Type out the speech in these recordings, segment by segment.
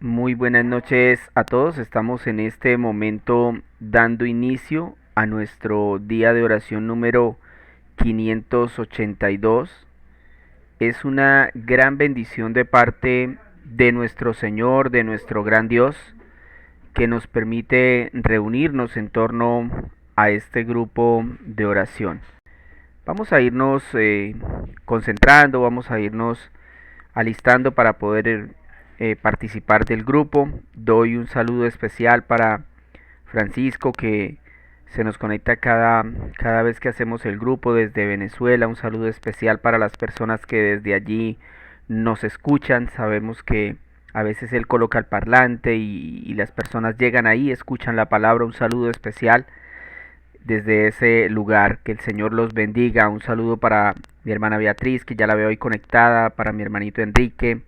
Muy buenas noches a todos. Estamos en este momento dando inicio a nuestro día de oración número 582. Es una gran bendición de parte de nuestro Señor, de nuestro gran Dios, que nos permite reunirnos en torno a este grupo de oración. Vamos a irnos concentrando, vamos a irnos alistando para poder participar del grupo. Doy un saludo especial para Francisco, que se nos conecta cada vez que hacemos el grupo desde Venezuela. Un saludo especial para las personas que desde allí nos escuchan. Sabemos que a veces él coloca el parlante y las personas llegan ahí, escuchan la palabra. Un saludo especial desde ese lugar. Que el Señor los bendiga. Un saludo para mi hermana Beatriz, que ya la veo hoy conectada, para mi hermanito Enrique.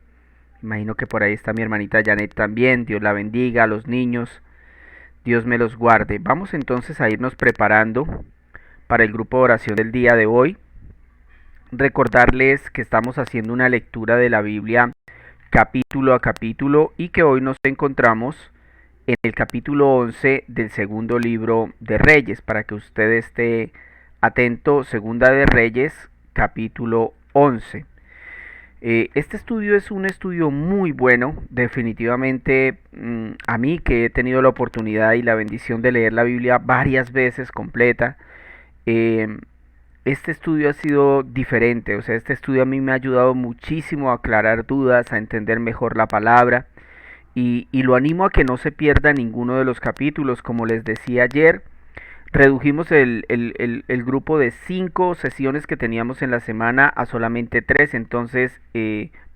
Imagino que por ahí está mi hermanita Janet también. Dios la bendiga, a los niños. Dios me los guarde. Vamos entonces a irnos preparando para el grupo de oración del día de hoy. Recordarles que estamos haciendo una lectura de la Biblia capítulo a capítulo y que hoy nos encontramos en el capítulo 11 del segundo libro de Reyes. Para que usted esté atento, Segunda de Reyes, capítulo 11. Este estudio es un estudio muy bueno, definitivamente. A mí, que he tenido la oportunidad y la bendición de leer la Biblia varias veces completa, eh, este estudio ha sido diferente. O sea, este estudio a mí me ha ayudado muchísimo a aclarar dudas, a entender mejor la palabra, y lo animo a que no se pierda ninguno de los capítulos. Como les decía ayer, redujimos el grupo de 5 sesiones que teníamos en la semana a solamente 3. Entonces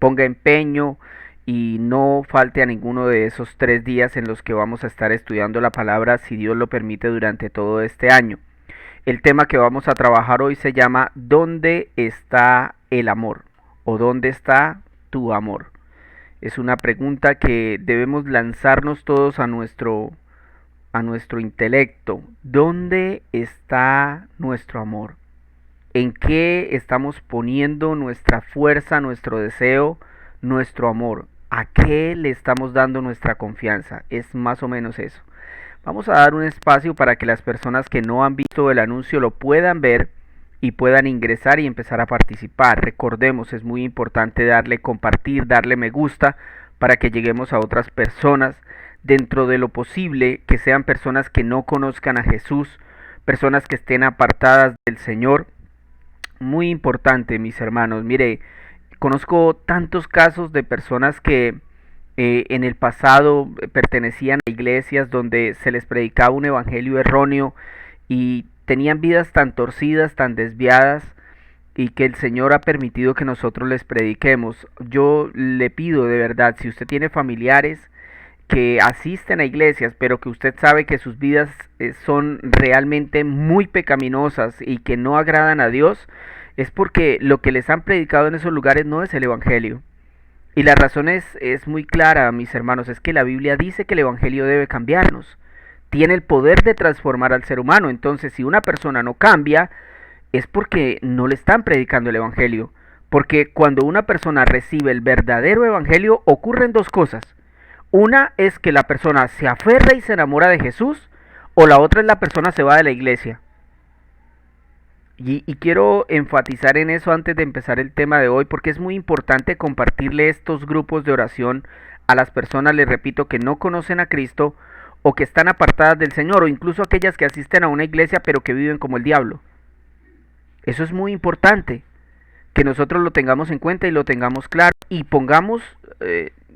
ponga empeño y no falte a ninguno de esos 3 días en los que vamos a estar estudiando la palabra, si Dios lo permite, durante todo este año. El tema que vamos a trabajar hoy se llama ¿dónde está el amor? ¿O dónde está tu amor? Es una pregunta que debemos lanzarnos todos a nuestro intelecto. ¿Dónde está nuestro amor? ¿En qué estamos poniendo nuestra fuerza, nuestro deseo, nuestro amor? ¿A qué le estamos dando nuestra confianza? Es más o menos eso. Vamos a dar un espacio para que las personas que no han visto el anuncio lo puedan ver y puedan ingresar y empezar a participar. Recordemos, es muy importante darle compartir, darle me gusta, para que lleguemos a otras personas, dentro de lo posible, que sean personas que no conozcan a Jesús, personas que estén apartadas del Señor. Muy importante, mis hermanos. Mire, conozco tantos casos de personas que en el pasado pertenecían a iglesias donde se les predicaba un evangelio erróneo y tenían vidas tan torcidas, tan desviadas, y que el Señor ha permitido que nosotros les prediquemos. Yo le pido de verdad, si usted tiene familiares que asisten a iglesias, pero que usted sabe que sus vidas son realmente muy pecaminosas y que no agradan a Dios, es porque lo que les han predicado en esos lugares no es el evangelio. Y la razón es muy clara, mis hermanos. Es que la Biblia dice que el evangelio debe cambiarnos. Tiene el poder de transformar al ser humano. Entonces, si una persona no cambia, es porque no le están predicando el evangelio. Porque cuando una persona recibe el verdadero evangelio, ocurren dos cosas. Una es que la persona se aferra y se enamora de Jesús, o la otra es la persona se va de la iglesia. Y quiero enfatizar en eso antes de empezar el tema de hoy, porque es muy importante compartirle estos grupos de oración a las personas, les repito, que no conocen a Cristo o que están apartadas del Señor, o incluso aquellas que asisten a una iglesia pero que viven como el diablo. Eso es muy importante, que nosotros lo tengamos en cuenta y lo tengamos claro, y pongamos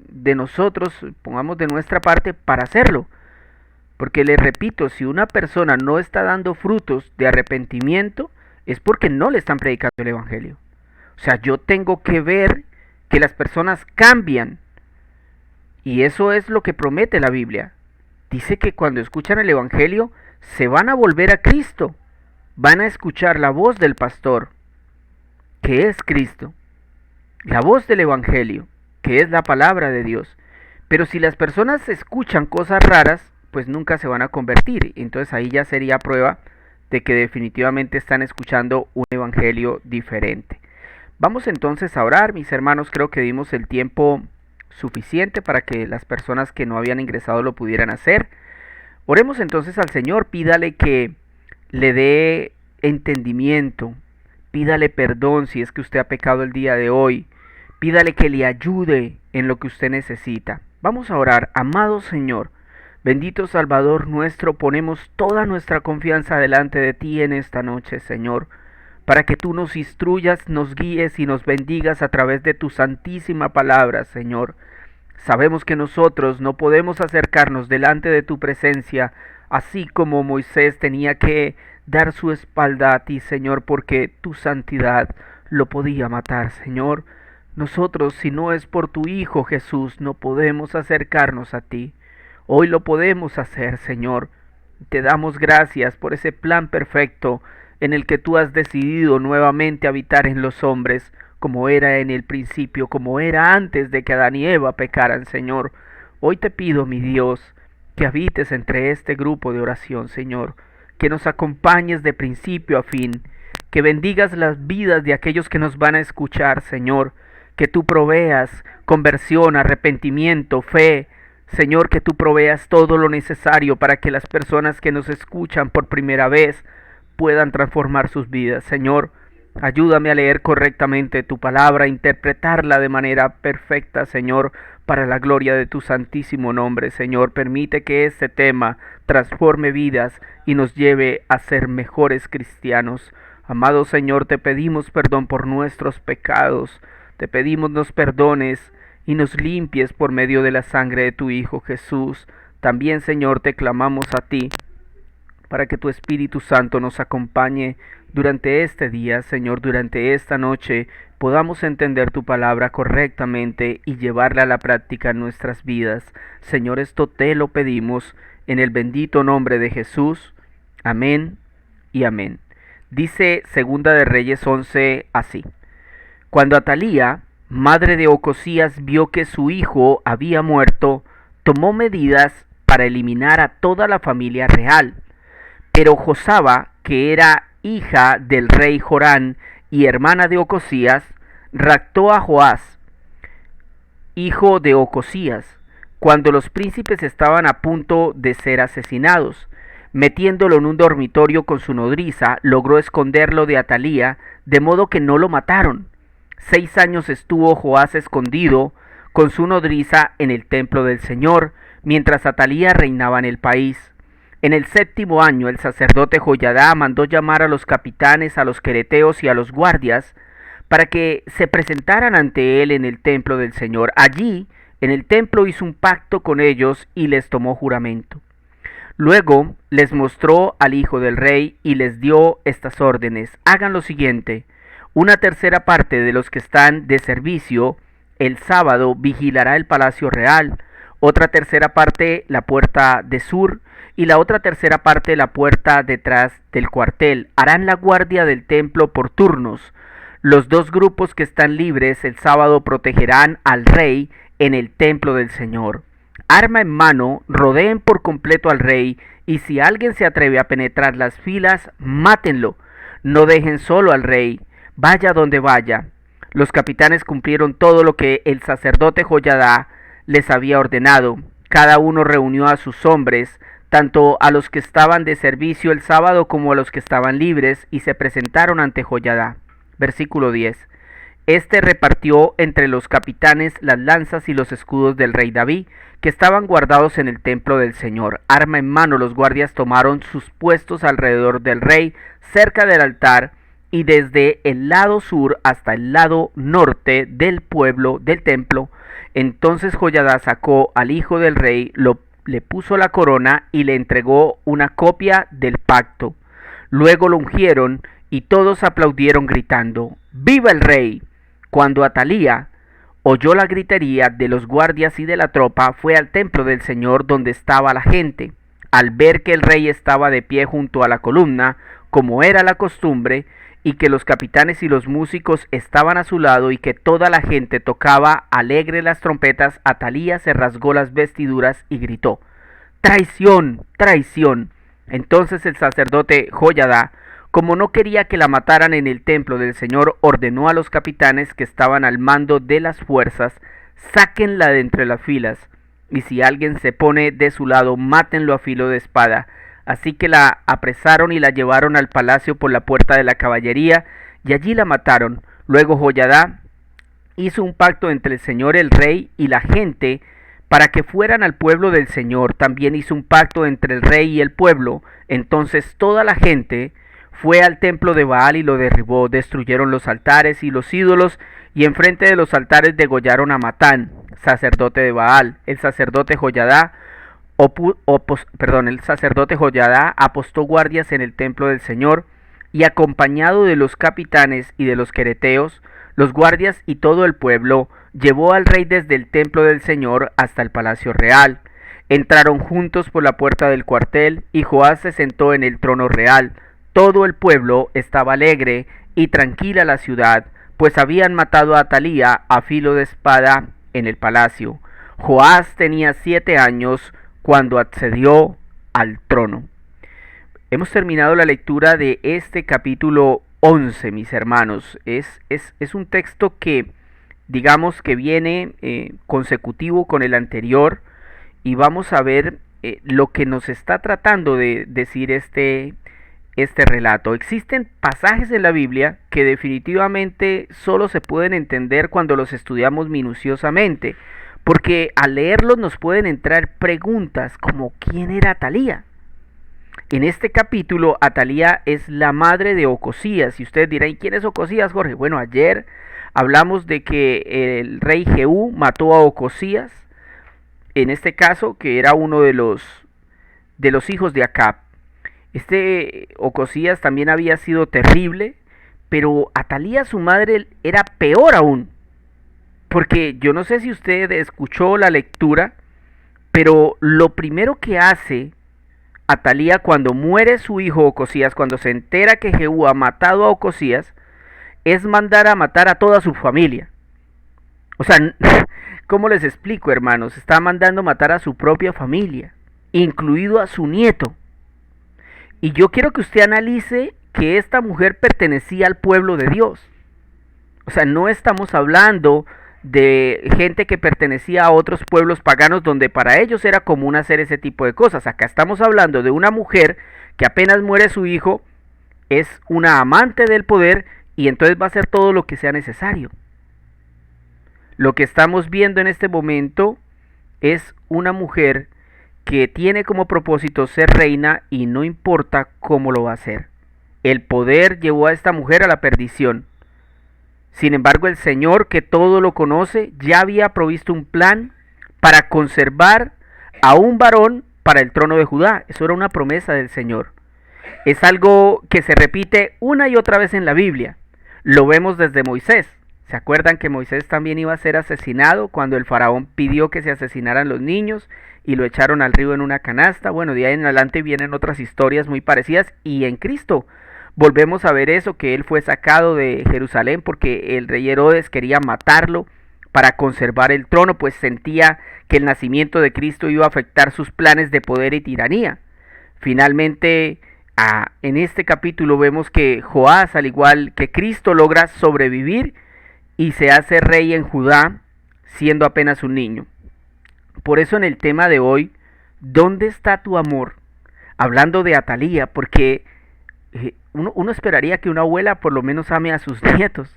de nosotros, pongamos de nuestra parte para hacerlo. Porque les repito, si una persona no está dando frutos de arrepentimiento, es porque no le están predicando el evangelio. O sea, yo tengo que ver que las personas cambian. Y eso es lo que promete la Biblia. Dice que cuando escuchan el evangelio se van a volver a Cristo. Van a escuchar la voz del pastor, que es Cristo. La voz del evangelio, que es la palabra de Dios. Pero si las personas escuchan cosas raras, pues nunca se van a convertir. Entonces ahí ya sería prueba de que definitivamente están escuchando un evangelio diferente. Vamos entonces a orar, mis hermanos. Creo que dimos el tiempo suficiente para que las personas que no habían ingresado lo pudieran hacer. Oremos entonces al Señor, pídale que le dé entendimiento, pídale perdón si es que usted ha pecado el día de hoy, pídale que le ayude en lo que usted necesita. Vamos a orar. Amado Señor, bendito Salvador nuestro, ponemos toda nuestra confianza delante de ti en esta noche, Señor, para que tú nos instruyas, nos guíes y nos bendigas a través de tu santísima palabra, Señor. Sabemos que nosotros no podemos acercarnos delante de tu presencia, así como Moisés tenía que dar su espalda a ti, Señor, porque tu santidad lo podía matar, Señor. Nosotros, si no es por tu Hijo Jesús, no podemos acercarnos a ti. Hoy lo podemos hacer, Señor. Te damos gracias por ese plan perfecto en el que tú has decidido nuevamente habitar en los hombres, como era en el principio, como era antes de que Adán y Eva pecaran, Señor. Hoy te pido, mi Dios, que habites entre este grupo de oración, Señor, que nos acompañes de principio a fin, que bendigas las vidas de aquellos que nos van a escuchar, Señor, que tú proveas conversión, arrepentimiento, fe, Señor, que tú proveas todo lo necesario para que las personas que nos escuchan por primera vez puedan transformar sus vidas. Señor, ayúdame a leer correctamente tu palabra, a interpretarla de manera perfecta, Señor, para la gloria de tu santísimo nombre. Señor, permite que este tema transforme vidas y nos lleve a ser mejores cristianos. Amado Señor, te pedimos perdón por nuestros pecados, te pedimos nos perdones y nos limpies por medio de la sangre de tu Hijo Jesús. También, Señor, te clamamos a ti para que tu Espíritu Santo nos acompañe durante este día, Señor, durante esta noche, podamos entender tu palabra correctamente y llevarla a la práctica en nuestras vidas. Señor, esto te lo pedimos en el bendito nombre de Jesús. Amén y amén. Dice Segunda de Reyes 11 así: Cuando Atalía, madre de Ocosías, vio que su hijo había muerto, tomó medidas para eliminar a toda la familia real. Pero Josaba, que era hija del rey Jorán y hermana de Ocosías, raptó a Joás, hijo de Ocosías, cuando los príncipes estaban a punto de ser asesinados. Metiéndolo en un dormitorio con su nodriza, logró esconderlo de Atalía, de modo que no lo mataron. 6 años estuvo Joás escondido con su nodriza en el templo del Señor, mientras Atalía reinaba en el país. En el 7º año, el sacerdote Joyadá mandó llamar a los capitanes, a los quereteos y a los guardias, para que se presentaran ante él en el templo del Señor. Allí, en el templo, hizo un pacto con ellos y les tomó juramento. Luego les mostró al hijo del rey y les dio estas órdenes: hagan lo siguiente: una tercera parte de los que están de servicio el sábado vigilará el palacio real, otra tercera parte la puerta de sur y la otra tercera parte la puerta detrás del cuartel. Harán la guardia del templo por turnos. Los 2 grupos que están libres el sábado protegerán al rey en el templo del Señor. Arma en mano, rodeen por completo al rey, y si alguien se atreve a penetrar las filas, mátenlo. No dejen solo al rey, vaya donde vaya. Los capitanes cumplieron todo lo que el sacerdote Joyadá les había ordenado. Cada uno reunió a sus hombres, tanto a los que estaban de servicio el sábado como a los que estaban libres, y se presentaron ante Joyadá. Versículo 10. Este repartió entre los capitanes las lanzas y los escudos del rey David, que estaban guardados en el templo del Señor. Arma en mano, los guardias tomaron sus puestos alrededor del rey, cerca del altar, y desde el lado sur hasta el lado norte del templo. Entonces Joyadá sacó al hijo del rey, le puso la corona y le entregó una copia del pacto. Luego lo ungieron y todos aplaudieron gritando: ¡Viva el rey! Cuando Atalía oyó la gritería de los guardias y de la tropa, fue al templo del Señor donde estaba la gente. Al ver que el rey estaba de pie junto a la columna, como era la costumbre, y que los capitanes y los músicos estaban a su lado y que toda la gente tocaba alegre las trompetas, Atalía se rasgó las vestiduras y gritó: ¡Traición! ¡Traición! Entonces el sacerdote Joyadá, como no quería que la mataran en el templo del Señor, ordenó a los capitanes que estaban al mando de las fuerzas: sáquenla de entre las filas, y si alguien se pone de su lado, mátenlo a filo de espada. Así que la apresaron y la llevaron al palacio por la puerta de la caballería, y allí la mataron. Luego Joiada hizo un pacto entre el Señor, el rey y la gente, para que fueran al pueblo del Señor. También hizo un pacto entre el rey y el pueblo. Entonces toda la gente fue al templo de Baal y lo derribó. Destruyeron los altares y los ídolos, y enfrente de los altares degollaron a Matán, sacerdote de Baal. El sacerdote Joiada apostó guardias en el templo del Señor, y acompañado de los capitanes y de los quereteos, los guardias y todo el pueblo, llevó al rey desde el templo del Señor hasta el palacio real. Entraron juntos por la puerta del cuartel, y Joás se sentó en el trono real. Todo el pueblo estaba alegre y tranquila la ciudad, pues habían matado a Atalía a filo de espada en el palacio. Joás tenía 7 años cuando accedió al trono. Hemos terminado la lectura de este capítulo 11, mis hermanos. Es un texto que, digamos, que viene consecutivo con el anterior, y vamos a ver lo que nos está tratando de decir este relato. Existen pasajes en la Biblia que definitivamente solo se pueden entender cuando los estudiamos minuciosamente, porque al leerlos nos pueden entrar preguntas como ¿quién era Atalía? En este capítulo, Atalía es la madre de Ocosías, y ustedes dirán, ¿y quién es Ocosías, Jorge? Bueno, ayer hablamos de que el rey Jehú mató a Ocosías, en este caso, que era uno de los hijos de Acab. Este Ocosías también había sido terrible, pero Atalía, su madre, era peor aún. Porque yo no sé si usted escuchó la lectura, pero lo primero que hace Atalía cuando muere su hijo Ocosías, cuando se entera que Jehú ha matado a Ocosías, es mandar a matar a toda su familia. O sea, ¿cómo les explico, hermanos? Está mandando matar a su propia familia, incluido a su nieto. Y yo quiero que usted analice que esta mujer pertenecía al pueblo de Dios. O sea, no estamos hablando de gente que pertenecía a otros pueblos paganos donde para ellos era común hacer ese tipo de cosas. Acá estamos hablando de una mujer que apenas muere su hijo, es una amante del poder, y entonces va a hacer todo lo que sea necesario. Lo que estamos viendo en este momento es una mujer que tiene como propósito ser reina, y no importa cómo lo va a hacer. El poder llevó a esta mujer a la perdición. Sin embargo, el Señor, que todo lo conoce, ya había provisto un plan para conservar a un varón para el trono de Judá. Eso era una promesa del Señor. Es algo que se repite una y otra vez en la Biblia. Lo vemos desde Moisés. ¿Se acuerdan que Moisés también iba a ser asesinado cuando el faraón pidió que se asesinaran los niños y lo echaron al río en una canasta? Bueno, de ahí en adelante vienen otras historias muy parecidas, y en Cristo volvemos a ver eso, que él fue sacado de Jerusalén porque el rey Herodes quería matarlo para conservar el trono, pues sentía que el nacimiento de Cristo iba a afectar sus planes de poder y tiranía. Finalmente, en este capítulo vemos que Joás, al igual que Cristo, logra sobrevivir y se hace rey en Judá siendo apenas un niño. Por eso en el tema de hoy, ¿dónde está tu amor? Hablando de Atalía, porque uno esperaría que una abuela por lo menos ame a sus nietos.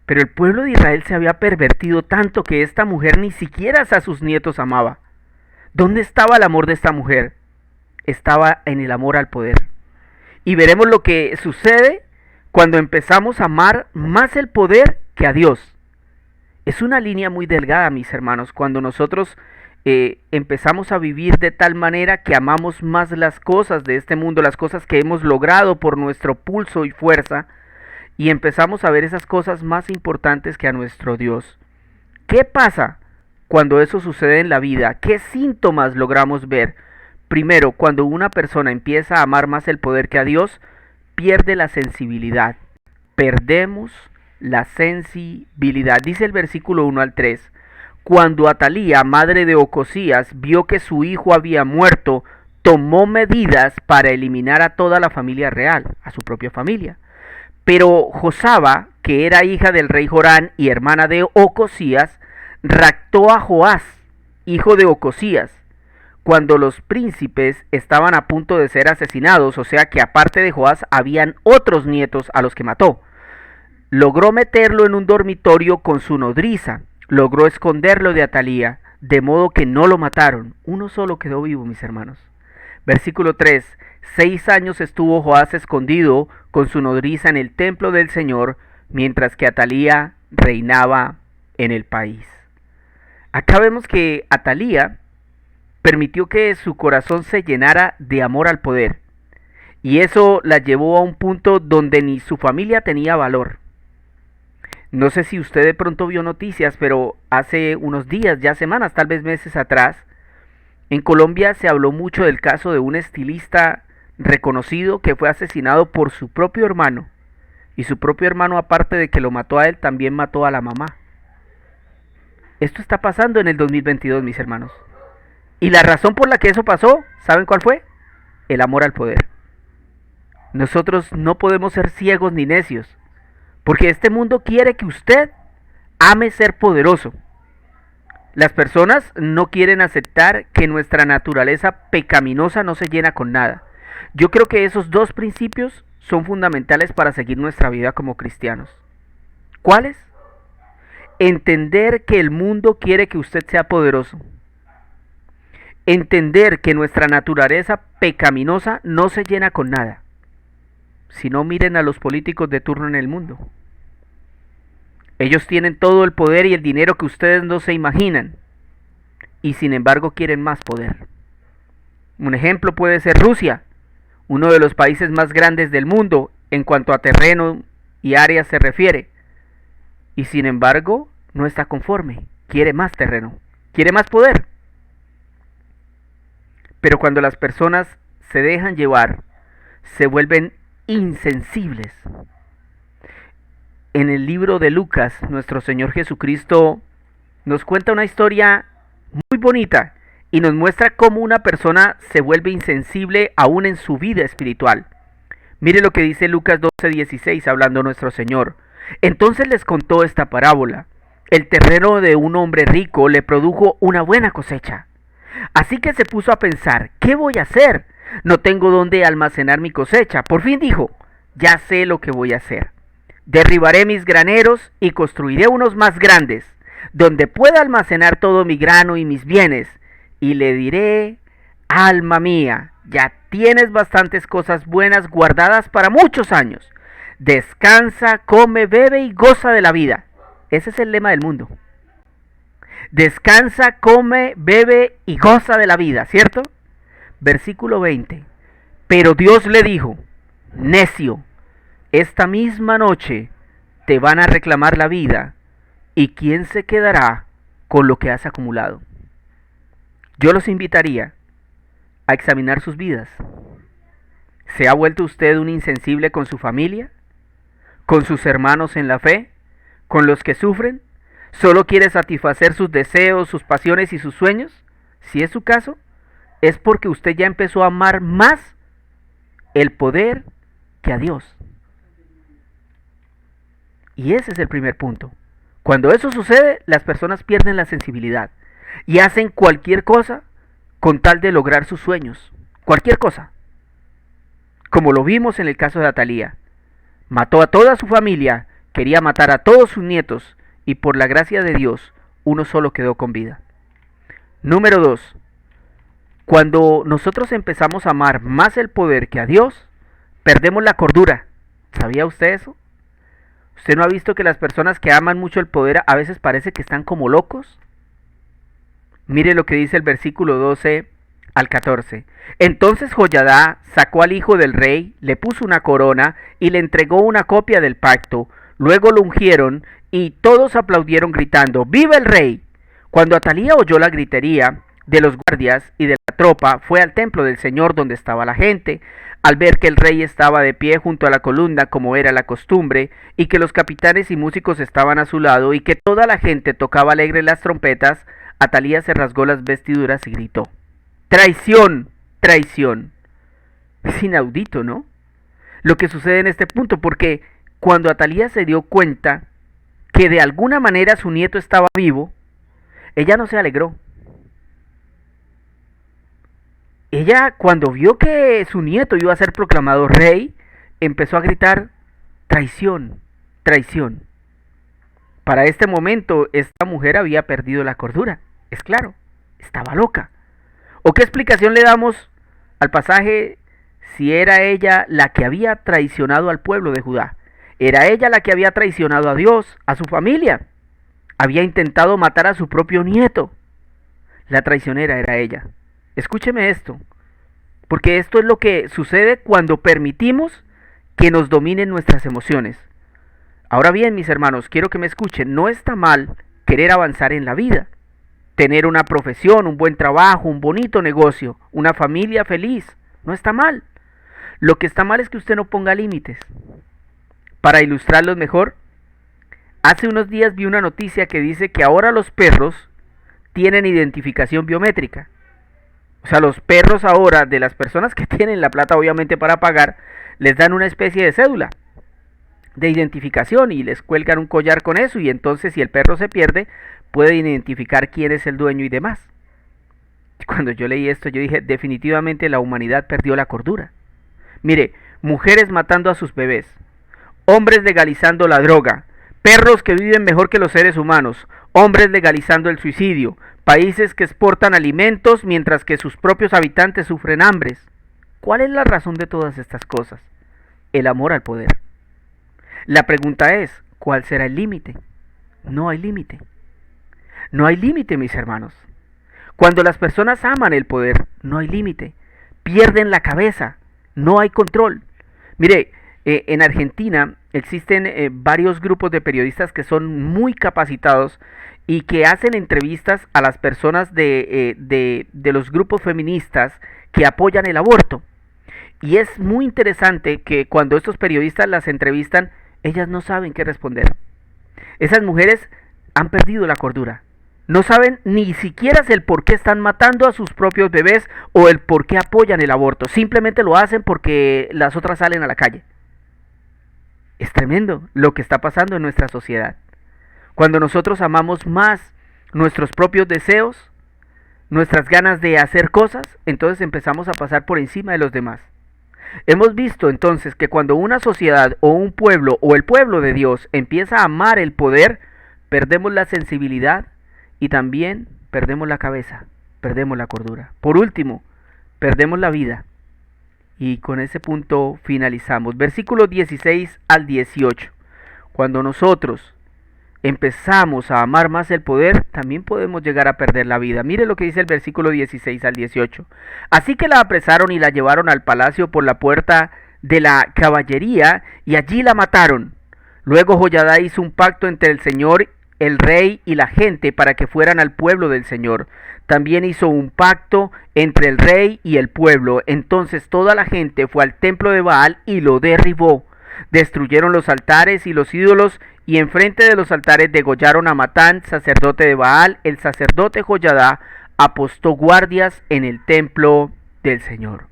Pero el pueblo de Israel se había pervertido tanto que esta mujer ni siquiera a sus nietos amaba. ¿Dónde estaba el amor de esta mujer? Estaba en el amor al poder. Y veremos lo que sucede cuando empezamos a amar más el poder que a Dios. Es una línea muy delgada, mis hermanos, cuando nosotros empezamos a vivir de tal manera que amamos más las cosas de este mundo, las cosas que hemos logrado por nuestro pulso y fuerza, y empezamos a ver esas cosas más importantes que a nuestro Dios. ¿Qué pasa cuando eso sucede en la vida? ¿Qué síntomas logramos ver? Primero, cuando una persona empieza a amar más el poder que a Dios, pierde la sensibilidad. Perdemos la sensibilidad. Dice el versículo 1 al 3. Cuando Atalía, madre de Ocosías, vio que su hijo había muerto, tomó medidas para eliminar a toda la familia real, a su propia familia. Pero Josaba, que era hija del rey Jorán y hermana de Ocosías, raptó a Joás, hijo de Ocosías, cuando los príncipes estaban a punto de ser asesinados, o sea que aparte de Joás habían otros nietos a los que mató. Logró meterlo en un dormitorio con su nodriza, logró esconderlo de Atalía, de modo que no lo mataron. Uno solo quedó vivo, mis hermanos. Versículo 3. 6 años estuvo Joás escondido con su nodriza en el templo del Señor, mientras que Atalía reinaba en el país. Acá vemos que Atalía permitió que su corazón se llenara de amor al poder, y eso la llevó a un punto donde ni su familia tenía valor. No sé si usted de pronto vio noticias, pero hace unos días, ya semanas, tal vez meses atrás, en Colombia se habló mucho del caso de un estilista reconocido que fue asesinado por su propio hermano. Y su propio hermano, aparte de que lo mató a él, también mató a la mamá. Esto está pasando en el 2022, mis hermanos. Y la razón por la que eso pasó, ¿saben cuál fue? El amor al poder. Nosotros no podemos ser ciegos ni necios, porque este mundo quiere que usted ame ser poderoso. Las personas no quieren aceptar que nuestra naturaleza pecaminosa no se llena con nada. Yo creo que esos dos principios son fundamentales para seguir nuestra vida como cristianos. ¿Cuáles? Entender que el mundo quiere que usted sea poderoso. Entender que nuestra naturaleza pecaminosa no se llena con nada. Si no, miren a los políticos de turno en el mundo. Ellos tienen todo el poder y el dinero que ustedes no se imaginan, y sin embargo quieren más poder. Un ejemplo puede ser Rusia, uno de los países más grandes del mundo en cuanto a terreno y áreas se refiere, y sin embargo no está conforme, quiere más terreno, quiere más poder. Pero cuando las personas se dejan llevar, se vuelven insensibles. En el libro de Lucas, nuestro Señor Jesucristo nos cuenta una historia muy bonita y nos muestra cómo una persona se vuelve insensible aún en su vida espiritual. Mire lo que dice Lucas 12:16 hablando nuestro Señor. Entonces les contó esta parábola. El terreno de un hombre rico le produjo una buena cosecha. Así que se puso a pensar, ¿qué voy a hacer? No tengo dónde almacenar mi cosecha. Por fin dijo, ya sé lo que voy a hacer. Derribaré mis graneros y construiré unos más grandes, donde pueda almacenar todo mi grano y mis bienes. Y le diré, alma mía, ya tienes bastantes cosas buenas guardadas para muchos años. Descansa, come, bebe y goza de la vida. Ese es el lema del mundo. Descansa, come, bebe y goza de la vida, ¿cierto? Versículo 20. Pero Dios le dijo, necio, esta misma noche te van a reclamar la vida, ¿y quién se quedará con lo que has acumulado? Yo los invitaría a examinar sus vidas. ¿Se ha vuelto usted un insensible con su familia? ¿Con sus hermanos en la fe? ¿Con los que sufren? ¿Solo quiere satisfacer sus deseos, sus pasiones y sus sueños? Si es su caso, es porque usted ya empezó a amar más el poder que a Dios. Y ese es el primer punto. Cuando eso sucede, las personas pierden la sensibilidad y hacen cualquier cosa con tal de lograr sus sueños. Cualquier cosa. Como lo vimos en el caso de Atalía. Mató a toda su familia, quería matar a todos sus nietos y por la gracia de Dios, uno solo quedó con vida. Número 2. Cuando nosotros empezamos a amar más el poder que a Dios, perdemos la cordura. ¿Sabía usted eso? ¿Usted no ha visto que las personas que aman mucho el poder a veces parece que están como locos? Mire lo que dice el versículo 12 al 14. Entonces Joyadá sacó al hijo del rey, le puso una corona y le entregó una copia del pacto. Luego lo ungieron y todos aplaudieron gritando, ¡viva el rey! Cuando Atalía oyó la gritería de los guardias y de la tropa, fue al templo del Señor donde estaba la gente. Al ver que el rey estaba de pie junto a la columna como era la costumbre, y que los capitanes y músicos estaban a su lado, y que toda la gente tocaba alegre las trompetas, Atalía se rasgó las vestiduras y gritó, ¡traición! ¡Traición! Es inaudito, ¿no? Lo que sucede en este punto, porque cuando Atalía se dio cuenta que de alguna manera su nieto estaba vivo, ella no se alegró. Ella, cuando vio que su nieto iba a ser proclamado rey, empezó a gritar: traición, traición. Para este momento, esta mujer había perdido la cordura. Es claro, estaba loca. ¿O qué explicación le damos al pasaje si era ella la que había traicionado al pueblo de Judá? Era ella la que había traicionado a Dios, a su familia. Había intentado matar a su propio nieto. La traicionera era ella. Escúcheme esto, porque esto es lo que sucede cuando permitimos que nos dominen nuestras emociones. Ahora bien, mis hermanos, quiero que me escuchen. No está mal querer avanzar en la vida, tener una profesión, un buen trabajo, un bonito negocio, una familia feliz. No está mal. Lo que está mal es que usted no ponga límites. Para ilustrarlos mejor, hace unos días vi una noticia que dice que ahora los perros tienen identificación biométrica. O sea, los perros ahora, de las personas que tienen la plata obviamente para pagar, les dan una especie de cédula de identificación y les cuelgan un collar con eso, y entonces si el perro se pierde, puede identificar quién es el dueño y demás. Cuando yo leí esto, yo dije, definitivamente la humanidad perdió la cordura. Mire, mujeres matando a sus bebés, hombres legalizando la droga, perros que viven mejor que los seres humanos, hombres legalizando el suicidio, países que exportan alimentos mientras que sus propios habitantes sufren hambres. ¿Cuál es la razón de todas estas cosas? El amor al poder. La pregunta es, ¿cuál será el límite? No hay límite. No hay límite, mis hermanos. Cuando las personas aman el poder, no hay límite. Pierden la cabeza, no hay control. Mire, en Argentina existen varios grupos de periodistas que son muy capacitados y que hacen entrevistas a las personas de los grupos feministas que apoyan el aborto. Y es muy interesante que cuando estos periodistas las entrevistan, ellas no saben qué responder. Esas mujeres han perdido la cordura. No saben ni siquiera el por qué están matando a sus propios bebés o el por qué apoyan el aborto. Simplemente lo hacen porque las otras salen a la calle. Es tremendo lo que está pasando en nuestra sociedad. Cuando nosotros amamos más nuestros propios deseos, nuestras ganas de hacer cosas, entonces empezamos a pasar por encima de los demás. Hemos visto entonces que cuando una sociedad o un pueblo o el pueblo de Dios empieza a amar el poder, perdemos la sensibilidad y también perdemos la cabeza, perdemos la cordura. Por último, perdemos la vida. Y con ese punto finalizamos. Versículos 16 al 18. Cuando nosotros empezamos a amar más el poder, también podemos llegar a perder la vida. Mire lo que dice el versículo 16 al 18. Así que la apresaron y la llevaron al palacio por la puerta de la caballería y allí la mataron. Luego Joiada hizo un pacto entre el Señor, el rey y la gente para que fueran al pueblo del Señor. También hizo un pacto entre el rey y el pueblo. Entonces toda la gente fue al templo de Baal y lo derribó. Destruyeron los altares y los ídolos, y enfrente de los altares degollaron a Matán, sacerdote de Baal. El sacerdote Joiada apostó guardias en el templo del Señor.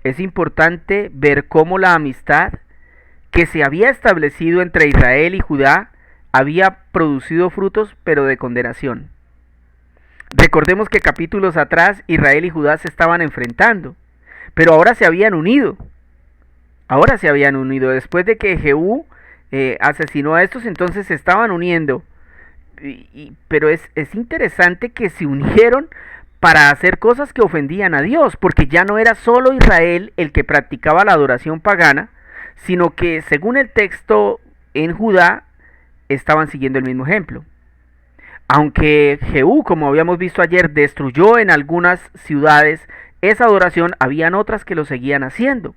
Es importante ver cómo la amistad que se había establecido entre Israel y Judá había producido frutos, pero de condenación. Recordemos que capítulos atrás Israel y Judá se estaban enfrentando, pero ahora se habían unido. Ahora se habían unido. Después de que Jehú asesinó a estos, entonces se estaban uniendo. Pero es interesante que se unieron para hacer cosas que ofendían a Dios, porque ya no era solo Israel el que practicaba la adoración pagana, sino que según el texto en Judá estaban siguiendo el mismo ejemplo. Aunque Jehú, como habíamos visto ayer, destruyó en algunas ciudades esa adoración, habían otras que lo seguían haciendo.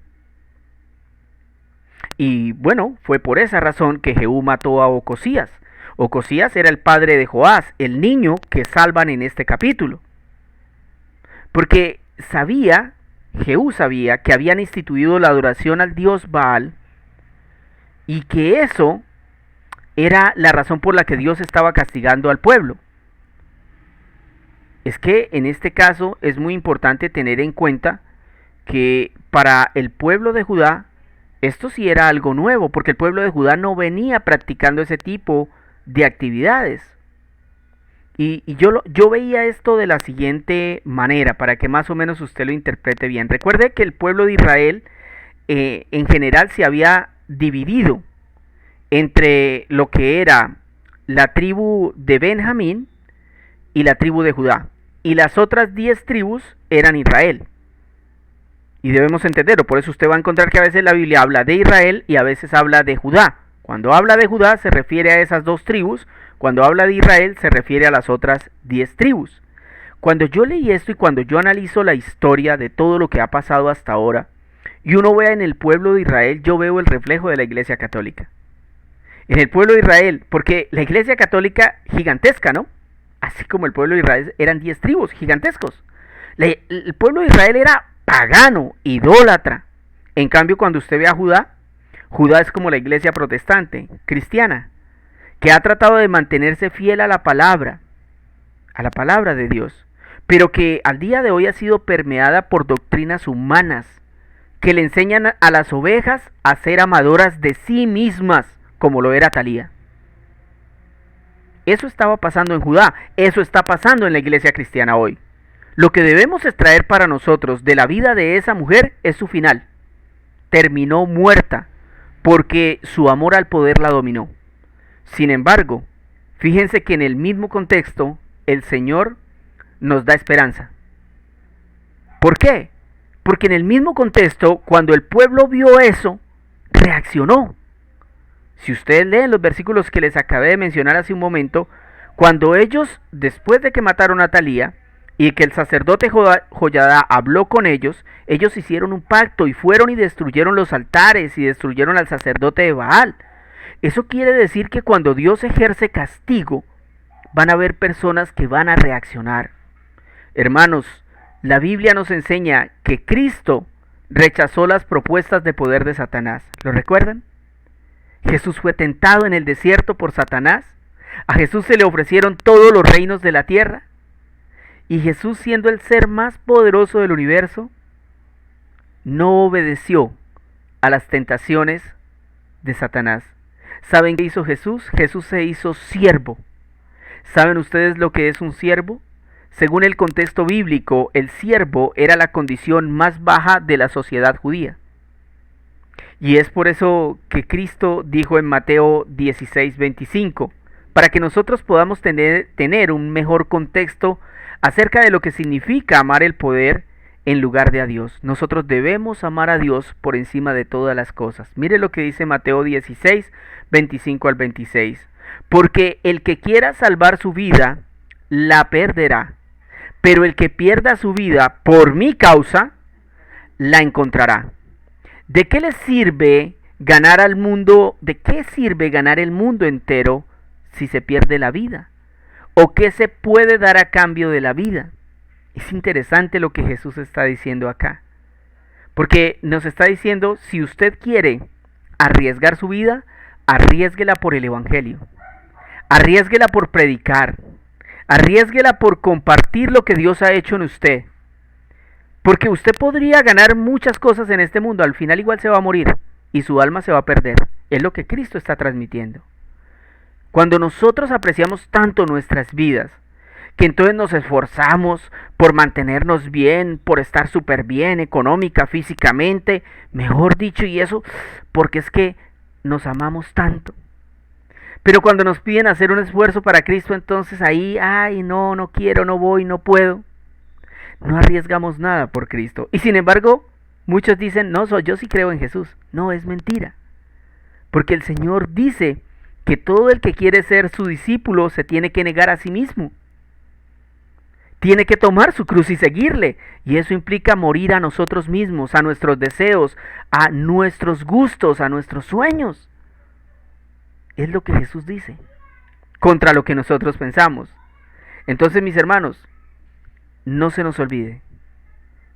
Y bueno, fue por esa razón que Jehú mató a Ocosías. Ocosías era el padre de Joás, el niño que salvan en este capítulo. Porque Jehú sabía que habían instituido la adoración al dios Baal y que eso era la razón por la que Dios estaba castigando al pueblo. Es que en este caso es muy importante tener en cuenta que para el pueblo de Judá esto sí era algo nuevo, porque el pueblo de Judá no venía practicando ese tipo de actividades. Yo veía esto de la siguiente manera, para que más o menos usted lo interprete bien. Recuerde que el pueblo de Israel en general se había dividido entre lo que era la tribu de Benjamín y la tribu de Judá. Y las otras 10 tribus eran Israel. Y debemos entenderlo, por eso usted va a encontrar que a veces la Biblia habla de Israel y a veces habla de Judá. Cuando habla de Judá se refiere a esas 2 tribus, cuando habla de Israel se refiere a las otras 10 tribus. Cuando yo leí esto y cuando yo analizo la historia de todo lo que ha pasado hasta ahora, y uno ve en el pueblo de Israel, yo veo el reflejo de la Iglesia Católica. En el pueblo de Israel, porque la Iglesia Católica gigantesca, ¿no? Así como el pueblo de Israel eran 10 tribus gigantescos. El pueblo de Israel era pagano, idólatra. En cambio, cuando usted ve a Judá, Judá es como la iglesia protestante, cristiana, que ha tratado de mantenerse fiel a la palabra de Dios, pero que al día de hoy ha sido permeada por doctrinas humanas, que le enseñan a las ovejas a ser amadoras de sí mismas, como lo era Talía. Eso estaba pasando en Judá, eso está pasando en la iglesia cristiana hoy. Lo que debemos extraer para nosotros de la vida de esa mujer es su final. Terminó muerta, porque su amor al poder la dominó. Sin embargo, fíjense que en el mismo contexto, el Señor nos da esperanza. ¿Por qué? Porque en el mismo contexto, cuando el pueblo vio eso, reaccionó. Si ustedes leen los versículos que les acabé de mencionar hace un momento, cuando ellos, después de que mataron a Talía, y que el sacerdote Joiada habló con ellos, ellos hicieron un pacto y fueron y destruyeron los altares y destruyeron al sacerdote de Baal. Eso quiere decir que cuando Dios ejerce castigo, van a haber personas que van a reaccionar. Hermanos, la Biblia nos enseña que Cristo rechazó las propuestas de poder de Satanás. ¿Lo recuerdan? Jesús fue tentado en el desierto por Satanás. A Jesús se le ofrecieron todos los reinos de la tierra. Y Jesús, siendo el ser más poderoso del universo, no obedeció a las tentaciones de Satanás. ¿Saben qué hizo Jesús? Jesús se hizo siervo. ¿Saben ustedes lo que es un siervo? Según el contexto bíblico, el siervo era la condición más baja de la sociedad judía. Y es por eso que Cristo dijo en Mateo 16:25, para que nosotros podamos tener un mejor contexto acerca de lo que significa amar el poder en lugar de a Dios. Nosotros debemos amar a Dios por encima de todas las cosas. Mire lo que dice Mateo 16:25 al 26. Porque el que quiera salvar su vida, la perderá. Pero el que pierda su vida por mi causa, la encontrará. ¿De qué le sirve ganar al mundo? ¿De qué sirve ganar el mundo entero si se pierde la vida? ¿O qué se puede dar a cambio de la vida? Es interesante lo que Jesús está diciendo acá. Porque nos está diciendo, si usted quiere arriesgar su vida, arriésguela por el Evangelio. Arriésguela por predicar. Arriésguela por compartir lo que Dios ha hecho en usted. Porque usted podría ganar muchas cosas en este mundo, al final igual se va a morir y su alma se va a perder. Es lo que Cristo está transmitiendo. Cuando nosotros apreciamos tanto nuestras vidas, que entonces nos esforzamos por mantenernos bien, por estar súper bien, económica, físicamente, mejor dicho, y eso, porque es que nos amamos tanto. Pero cuando nos piden hacer un esfuerzo para Cristo, entonces ahí, ay, no quiero, no voy, no puedo. No arriesgamos nada por Cristo. Y sin embargo, muchos dicen, no, yo sí creo en Jesús. No, es mentira. Porque el Señor dice que todo el que quiere ser su discípulo se tiene que negar a sí mismo. Tiene que tomar su cruz y seguirle. Y eso implica morir a nosotros mismos, a nuestros deseos, a nuestros gustos, a nuestros sueños. Es lo que Jesús dice, contra lo que nosotros pensamos. Entonces, mis hermanos, no se nos olvide.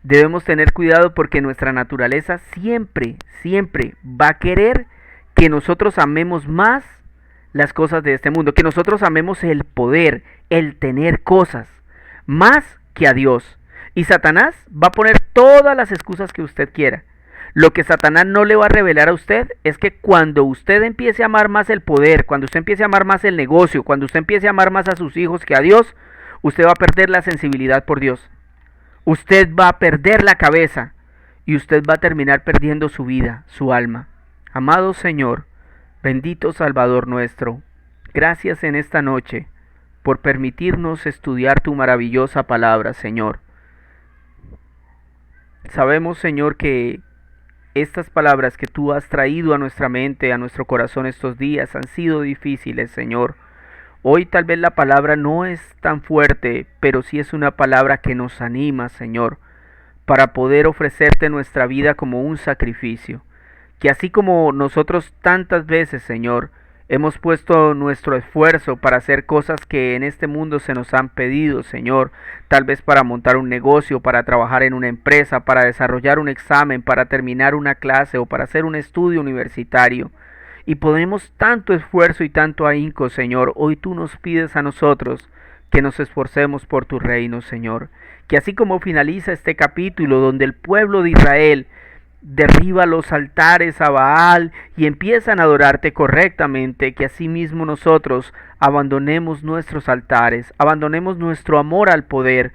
Debemos tener cuidado porque nuestra naturaleza siempre va a querer que nosotros amemos más las cosas de este mundo, que nosotros amemos el poder, el tener cosas, más que a Dios. Y Satanás va a poner todas las excusas que usted quiera. Lo que Satanás no le va a revelar a usted es que cuando usted empiece a amar más el poder, cuando usted empiece a amar más el negocio, cuando usted empiece a amar más a sus hijos que a Dios, usted va a perder la sensibilidad por Dios. Usted va a perder la cabeza y usted va a terminar perdiendo su vida, su alma. Amado Señor, bendito Salvador nuestro, gracias en esta noche por permitirnos estudiar tu maravillosa palabra, Señor. Sabemos, Señor, que estas palabras que tú has traído a nuestra mente, a nuestro corazón estos días, han sido difíciles, Señor. Hoy tal vez la palabra no es tan fuerte, pero sí es una palabra que nos anima, Señor, para poder ofrecerte nuestra vida como un sacrificio. Que así como nosotros tantas veces, Señor, hemos puesto nuestro esfuerzo para hacer cosas que en este mundo se nos han pedido, Señor, tal vez para montar un negocio, para trabajar en una empresa, para desarrollar un examen, para terminar una clase o para hacer un estudio universitario. Y ponemos tanto esfuerzo y tanto ahínco, Señor, hoy tú nos pides a nosotros que nos esforcemos por tu reino, Señor. Que así como finaliza este capítulo donde el pueblo de Israel derriba los altares a Baal y empiezan a adorarte correctamente, que asimismo nosotros abandonemos nuestros altares, abandonemos nuestro amor al poder,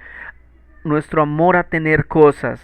nuestro amor a tener cosas,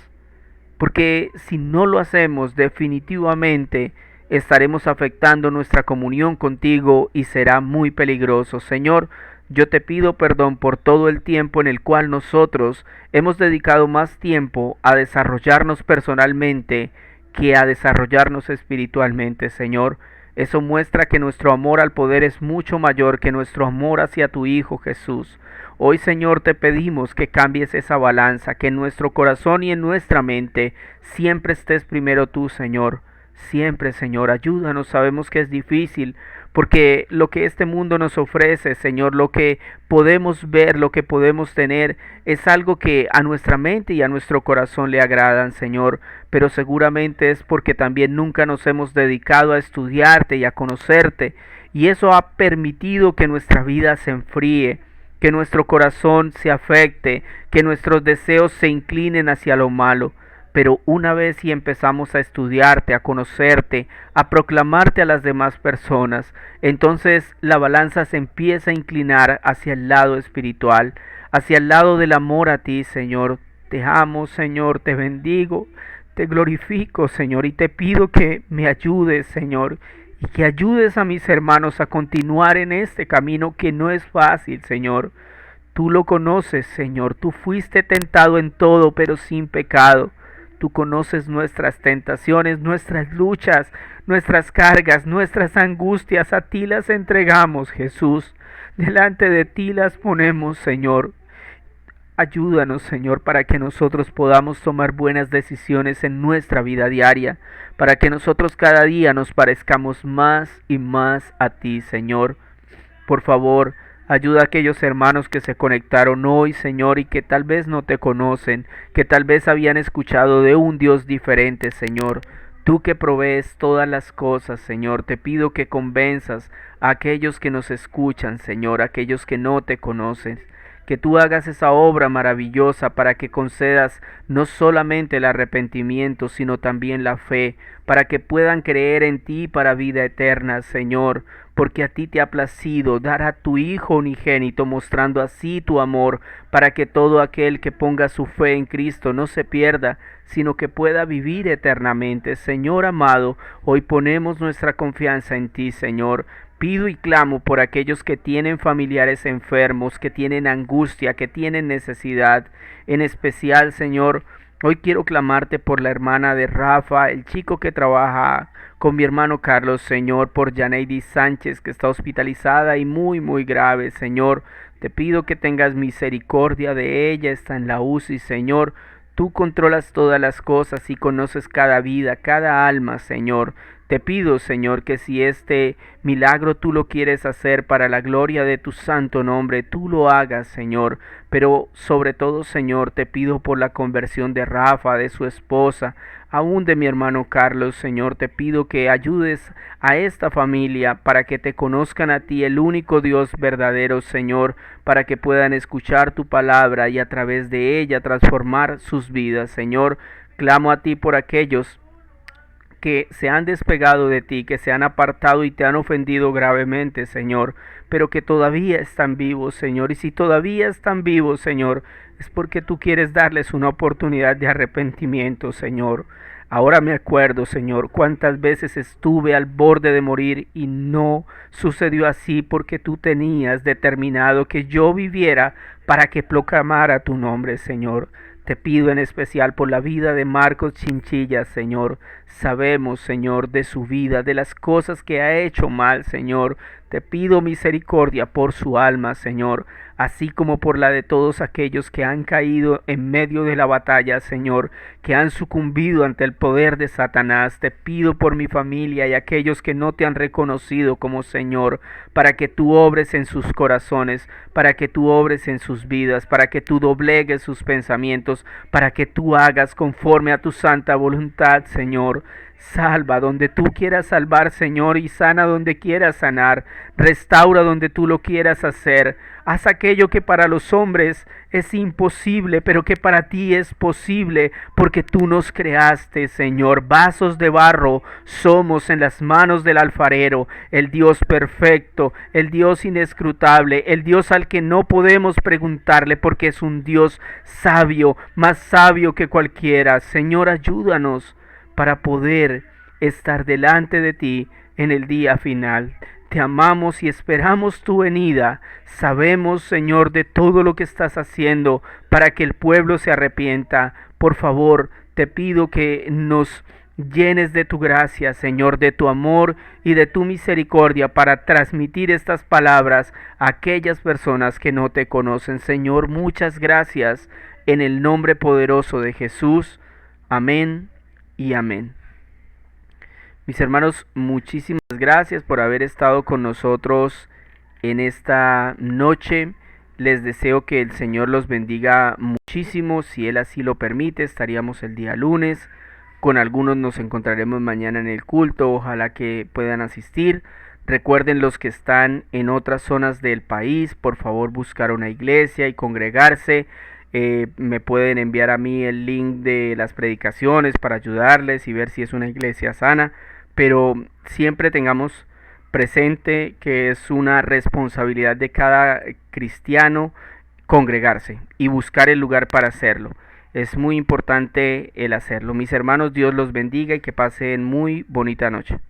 porque si no lo hacemos definitivamente estaremos afectando nuestra comunión contigo y será muy peligroso. Señor, yo te pido perdón por todo el tiempo en el cual nosotros hemos dedicado más tiempo a desarrollarnos personalmente que a desarrollarnos espiritualmente, Señor. Eso muestra que nuestro amor al poder es mucho mayor que nuestro amor hacia tu Hijo Jesús. Hoy, Señor, te pedimos que cambies esa balanza, que en nuestro corazón y en nuestra mente siempre estés primero tú, Señor. Siempre, Señor, ayúdanos. Sabemos que es difícil, porque lo que este mundo nos ofrece, Señor, lo que podemos ver, lo que podemos tener, es algo que a nuestra mente y a nuestro corazón le agradan, Señor. Pero seguramente es porque también nunca nos hemos dedicado a estudiarte y a conocerte. Y eso ha permitido que nuestra vida se enfríe, que nuestro corazón se afecte, que nuestros deseos se inclinen hacia lo malo. Pero una vez si empezamos a estudiarte, a conocerte, a proclamarte a las demás personas, entonces la balanza se empieza a inclinar hacia el lado espiritual, hacia el lado del amor a ti, Señor. Te amo, Señor, te bendigo, te glorifico, Señor, y te pido que me ayudes, Señor, y que ayudes a mis hermanos a continuar en este camino que no es fácil, Señor. Tú lo conoces, Señor, tú fuiste tentado en todo, pero sin pecado. Tú conoces nuestras tentaciones, nuestras luchas, nuestras cargas, nuestras angustias. A ti las entregamos, Jesús. Delante de ti las ponemos, Señor. Ayúdanos, Señor, para que nosotros podamos tomar buenas decisiones en nuestra vida diaria, para que nosotros cada día nos parezcamos más y más a ti, Señor. Por favor, ayuda a aquellos hermanos que se conectaron hoy, Señor, y que tal vez no te conocen, que tal vez habían escuchado de un Dios diferente, Señor. Tú que provees todas las cosas, Señor, te pido que convenzas a aquellos que nos escuchan, Señor, a aquellos que no te conocen. Que tú hagas esa obra maravillosa para que concedas no solamente el arrepentimiento, sino también la fe, para que puedan creer en ti para vida eterna, Señor, porque a ti te ha placido dar a tu Hijo unigénito, mostrando así tu amor, para que todo aquel que ponga su fe en Cristo no se pierda, sino que pueda vivir eternamente. Señor amado, hoy ponemos nuestra confianza en ti, Señor. Pido y clamo por aquellos que tienen familiares enfermos, que tienen angustia, que tienen necesidad. En especial, Señor, hoy quiero clamarte por la hermana de Rafa, el chico que trabaja con mi hermano Carlos, Señor, por Yaneidi Sánchez, que está hospitalizada y muy grave, Señor. Te pido que tengas misericordia de ella, está en la UCI, Señor. Tú controlas todas las cosas y conoces cada vida, cada alma, Señor. Te pido, Señor, que si este milagro tú lo quieres hacer para la gloria de tu santo nombre, tú lo hagas, Señor. Pero sobre todo, Señor, te pido por la conversión de Rafa, de su esposa, aún de mi hermano Carlos, Señor. Te pido que ayudes a esta familia para que te conozcan a ti, el único Dios verdadero, Señor, para que puedan escuchar tu palabra y a través de ella transformar sus vidas, Señor. Clamo a ti por aquellos que se han despegado de ti, que se han apartado y te han ofendido gravemente, Señor, pero que todavía están vivos, Señor. Y si todavía están vivos, Señor, es porque tú quieres darles una oportunidad de arrepentimiento, Señor. Ahora me acuerdo, Señor, cuántas veces estuve al borde de morir y no sucedió así porque tú tenías determinado que yo viviera para que proclamara tu nombre, Señor. Te pido en especial por la vida de Marcos Chinchilla, Señor. Sabemos, Señor, de su vida, de las cosas que ha hecho mal, Señor. Te pido misericordia por su alma, Señor, así como por la de todos aquellos que han caído en medio de la batalla, Señor, que han sucumbido ante el poder de Satanás. Te pido por mi familia y aquellos que no te han reconocido como Señor, para que tú obres en sus corazones, para que tú obres en sus vidas, para que tú doblegues sus pensamientos, para que tú hagas conforme a tu santa voluntad, Señor. Salva donde tú quieras salvar, Señor, y sana donde quieras sanar. Restaura donde tú lo quieras hacer. Haz aquello que para los hombres es imposible, pero que para ti es posible, porque tú nos creaste, Señor. Vasos de barro somos en las manos del alfarero, el Dios perfecto, el Dios inescrutable, el Dios al que no podemos preguntarle porque es un Dios sabio, más sabio que cualquiera. Señor, ayúdanos para poder estar delante de ti en el día final. Te amamos y esperamos tu venida. Sabemos, Señor, de todo lo que estás haciendo para que el pueblo se arrepienta. Por favor, te pido que nos llenes de tu gracia, Señor, de tu amor y de tu misericordia para transmitir estas palabras a aquellas personas que no te conocen. Señor, muchas gracias en el nombre poderoso de Jesús. Amén y amén. Mis hermanos, muchísimas gracias por haber estado con nosotros en esta noche. Les deseo que el Señor los bendiga muchísimo. Si Él así lo permite, estaríamos el día lunes. Con algunos nos encontraremos mañana en el culto. Ojalá que puedan asistir. Recuerden, los que están en otras zonas del país, por favor buscar una iglesia y congregarse. Me pueden enviar a mí el link de las predicaciones para ayudarles y ver si es una iglesia sana, pero siempre tengamos presente que es una responsabilidad de cada cristiano congregarse y buscar el lugar para hacerlo. Es muy importante el hacerlo. Mis hermanos, Dios los bendiga y que pasen muy bonita noche.